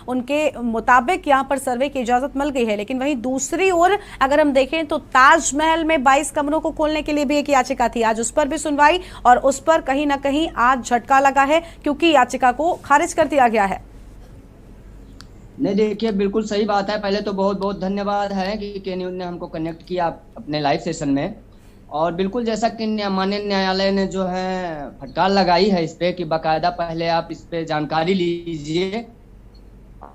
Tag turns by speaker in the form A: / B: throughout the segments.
A: उनके मुताबिक यहाँ पर सर्वे की इजाजत मिल गई है। लेकिन वहीं दूसरी ओर अगर हम देखें तो ताजमहल में 22 कमरों को खोलने के लिए भी एक याचिका थी, आज उस पर भी सुनवाई और उस पर कहीं ना कहीं आज झटका लगा है क्योंकि याचिका को खारिज कर दिया गया है।
B: नहीं, देखिए बिल्कुल सही बात है। पहले तो बहुत बहुत धन्यवाद है कि के न्यूज़ ने हमको कनेक्ट किया अपने लाइव सेशन में। और बिल्कुल जैसा कि माननीय न्यायालय ने जो है फटकार लगाई है इस पे कि बाकायदा पहले आप इस पे जानकारी लीजिए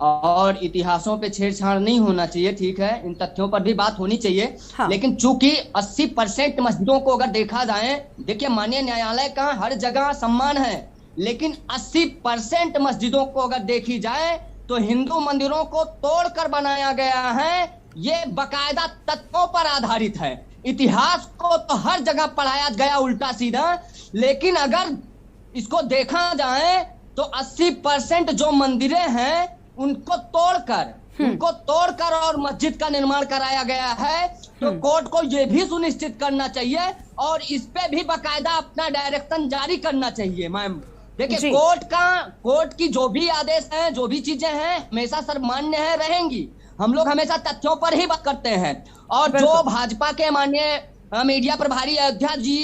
B: और इतिहासों पे छेड़छाड़ नहीं होना चाहिए। ठीक है, इन तथ्यों पर भी बात होनी चाहिए।
A: हाँ।
B: लेकिन चूंकि 80% मस्जिदों को अगर देखा जाए, देखिए माननीय न्यायालय का हर जगह सम्मान है, लेकिन 80% मस्जिदों को अगर देखी जाए तो हिंदू मंदिरों को तोड़कर बनाया गया है। ये बाकायदा तथ्यों पर आधारित है। इतिहास को तो हर जगह पढ़ाया गया उल्टा सीधा, लेकिन अगर इसको देखा जाए तो 80% जो मंदिरें हैं उनको तोड़कर और मस्जिद का निर्माण कराया गया है। तो कोर्ट को यह भी सुनिश्चित करना चाहिए और इस पे भी बाकायदा अपना डायरेक्शन जारी करना चाहिए। मैम देखिए, कोर्ट की जो भी आदेश हैं, जो भी चीजें हैं, हमेशा सर्वमान्य है, रहेंगी। हम लोग हमेशा तथ्यों पर ही बात करते हैं। और जो भाजपा के माननीय मीडिया प्रभारी अयोध्या जी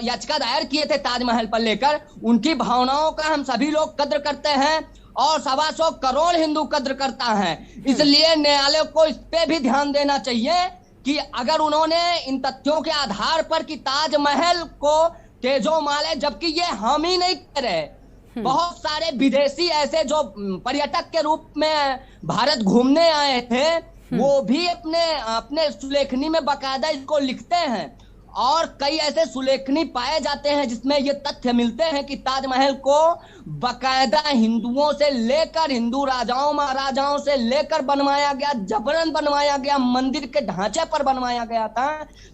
B: याचिका दायर किए थे ताजमहल पर लेकर, उनकी भावनाओं का हम सभी लोग कद्र करते हैं और 125 करोड़ हिंदू कद्र करता है। इसलिए न्यायालय को इस पे भी ध्यान देना चाहिए कि अगर उन्होंने इन तथ्यों के आधार पर कि ताजमहल को तेजो माले, जबकि ये हम ही नहीं कर रहे, बहुत सारे विदेशी ऐसे जो पर्यटक के रूप में भारत घूमने आए थे, वो भी अपने सुलेखनी में बाकायदा इसको लिखते हैं। और कई ऐसे सुलेखनी पाए जाते हैं जिसमें ये तथ्य मिलते हैं कि ताजमहल को बाकायदा हिंदुओं से लेकर, हिंदू राजाओं महाराजाओं से लेकर बनवाया गया, जबरन बनवाया गया, मंदिर के ढांचे पर बनवाया गया था।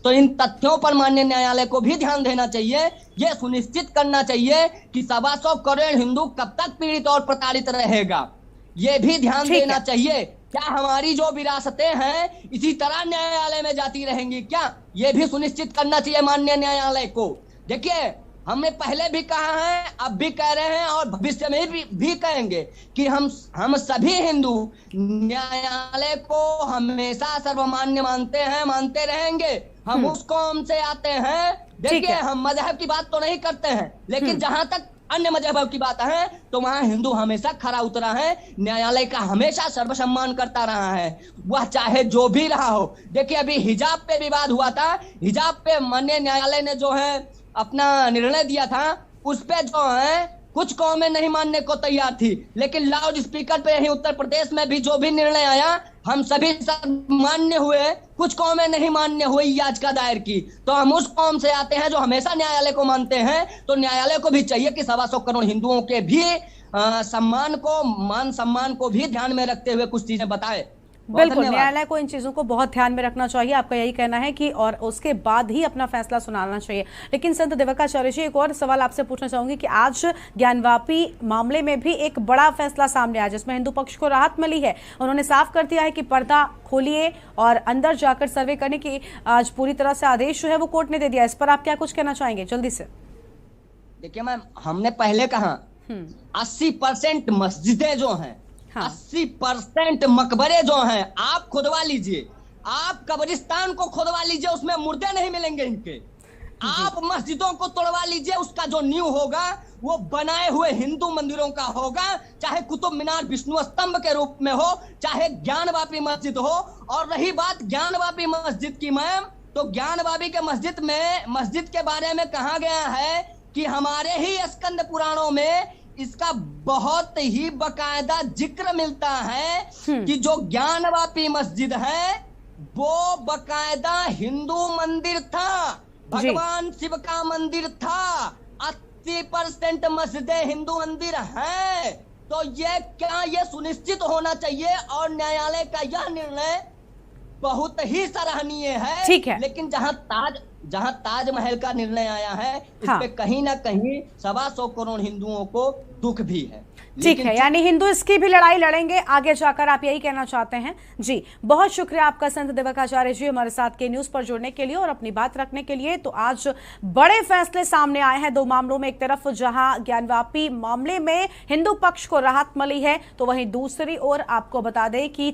B: तो इन तथ्यों पर माननीय न्यायालय को भी ध्यान देना चाहिए। ये सुनिश्चित करना चाहिए कि 125 करोड़ हिंदू कब तक पीड़ित और प्रताड़ित रहेगा, ये भी ध्यान देना चाहिए। क्या हमारी जो विरासतें हैं इसी तरह न्यायालय में जाती रहेंगी क्या, ये भी सुनिश्चित करना चाहिए माननीय न्यायालय को। देखिए, हमने पहले भी कहा है, अब भी कह रहे हैं और भविष्य में भी कहेंगे कि हम सभी हिंदू न्यायालय को हमेशा सर्वमान्य मानते हैं, मानते रहेंगे। हम उस कौम से आते हैं। देखिए, हम मजहब की बात तो नहीं करते हैं, लेकिन जहां तक अन्य मजहब की बात है तो वहां हिंदू हमेशा खरा उतरा है, न्यायालय का हमेशा सर्वसम्मान करता रहा है, वह चाहे जो भी रहा हो। देखिए, अभी हिजाब पे विवाद हुआ था, हिजाब पे माननीय न्यायालय ने जो है अपना निर्णय दिया था, उस पे जो है कुछ कौमें नहीं मानने को तैयार थी, लेकिन लाउड स्पीकर पे यही उत्तर प्रदेश में भी जो भी निर्णय आया हम सभी मान्य हुए, कुछ कौमें नहीं मान्य हुई याचिका दायर की। तो हम उस कौम से आते हैं जो हमेशा न्यायालय को मानते हैं। तो न्यायालय को भी चाहिए कि 125 करोड़ हिंदुओं के भी सम्मान को, मान सम्मान को भी ध्यान में रखते हुए कुछ चीजें बताए।
A: बिल्कुल, न्यायालय को इन चीजों को बहुत ध्यान में रखना चाहिए, आपका यही कहना है कि, और उसके बाद ही अपना फैसला सुनाना चाहिए। लेकिन संत देवकाचार्य जी, एक और सवाल आपसे पूछना चाहूंगी कि आज ज्ञानवापी मामले में भी एक बड़ा फैसला सामने आया जिसमें हिंदू पक्ष को राहत मिली है। उन्होंने साफ कर दिया है कि पर्दा खोलिए और अंदर जाकर सर्वे करने की आज पूरी तरह से आदेश जो है वो कोर्ट ने दे दिया। इस पर आप क्या कुछ कहना चाहेंगे जल्दी से?
B: देखिए मैम, हमने पहले कहा 80% मस्जिदें जो हैं, 80% मकबरे जो हैं, आप खुदवा लीजिए, आप कब्रिस्तान को खुदवा लीजिए, उसमें मुर्दे नहीं मिलेंगे इनके। आप मस्जिदों को तोड़वा लीजिए, उसका जो नींव होगा वो बनाए हुए हिंदू मंदिरों का होगा, चाहे कुतुब मीनार विष्णु स्तंभ के रूप में हो, चाहे ज्ञानवापी मस्जिद हो। और रही बात ज्ञानवापी मस्जिद की मैम, तो ज्ञानवापी के मस्जिद के बारे में कहा गया है कि हमारे ही स्कंद पुराणों में इसका बहुत ही बाकायदा जिक्र मिलता है कि जो ज्ञानवापी मस्जिद है वो बाकायदा हिंदू मंदिर था, भगवान शिव का मंदिर था। 80% मस्जिदें हिंदू मंदिर हैं। तो ये सुनिश्चित होना चाहिए और न्यायालय का यह निर्णय बहुत ही सराहनीय है।
A: ठीक है,
B: लेकिन जहां ताजमहल का निर्णय आया है, इस पे कहीं ना कहीं 125 करोड़ हिंदुओं को दुख भी है।
A: ठीक है, यानी हिंदू इसकी भी लड़ाई लड़ेंगे आगे जाकर, आप यही कहना चाहते हैं। जी, बहुत शुक्रिया आपका संत दिव्यकाचार्य जी हमारे साथ के न्यूज पर जुड़ने के लिए और अपनी बात रखने के लिए। तो आज बड़े फैसले सामने आए हैं दो मामलों में। एक तरफ जहां ज्ञानवापी मामले में हिंदू पक्ष को राहत मिली है, तो वहीं दूसरी ओर आपको बता दें कि